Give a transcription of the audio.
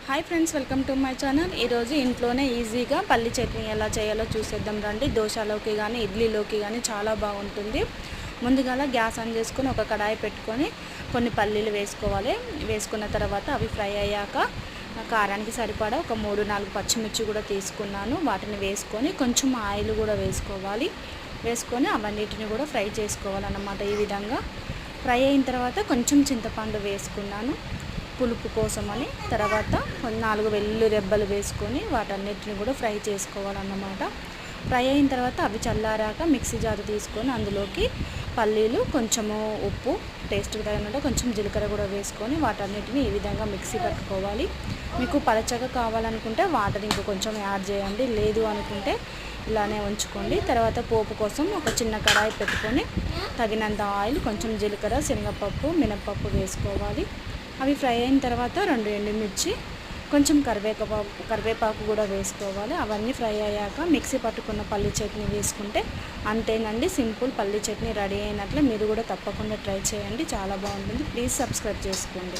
Hi friends, welcome to my channel. ఈరోజు ఇంట్లోనే ఈజీగా పల్లి చట్నీ ఎలా చేయాలో చూసేద్దాం రండి. దోశలోకి కానీ ఇడ్లీలోకి కానీ చాలా బాగుంటుంది. ముందుగా గ్యాస్ ఆన్ చేసుకొని ఒక కడాయి పెట్టుకొని కొన్ని పల్లీలు వేసుకోవాలి. వేసుకున్న తర్వాత అవి ఫ్రై అయ్యాక కారానికి సరిపడా ఒక 3-4 పచ్చిమిర్చి కూడా తీసుకున్నాను. వాటిని వేసుకొని కొంచెం ఆయిల్ కూడా వేసుకోవాలి. వేసుకొని అవన్నిటిని కూడా ఫ్రై చేసుకోవాలన్నమాట. ఈ విధంగా ఫ్రై అయిన తర్వాత కొంచెం చింతపండు వేసుకున్నాను పులుపు కోసమని. తర్వాత 4 వెల్లుల్లి రెబ్బలు వేసుకొని వాటన్నిటిని కూడా ఫ్రై చేసుకోవాలన్నమాట. ఫ్రై అయిన తర్వాత అవి చల్లారాక మిక్సీ జార్ తీసుకొని అందులోకి పల్లీలు, కొంచెము ఉప్పు, టేస్ట్కి తగినట్టు కొంచెం జీలకర్ర కూడా వేసుకొని వాటన్నిటిని ఈ విధంగా మిక్సీ పట్టుకోవాలి. మీకు పలచగా కావాలనుకుంటే వాటర్ ఇంకో కొంచెం యాడ్ చేయండి, లేదు అనుకుంటే ఇలానే ఉంచుకోండి. తర్వాత పోపు కోసం ఒక చిన్న కడాయి పెట్టుకొని తగినంత ఆయిల్, కొంచెం జీలకర్ర, శనగపప్పు, మినపప్పు వేసుకోవాలి. అవి ఫ్రై అయిన తర్వాత 2 ఎండుమిర్చి, కొంచెం కరివేపాకు కూడా వేసుకోవాలి. అవన్నీ ఫ్రై అయ్యాక మిక్సీ పట్టుకున్న పల్లి చట్నీ వేసుకుంటే అంతేనండి, సింపుల్ పల్లి చట్నీ రెడీ అయినట్లే. మీరు కూడా తప్పకుండా ట్రై చేయండి, చాలా బాగుంటుంది. ప్లీజ్ సబ్స్క్రైబ్ చేసుకోండి.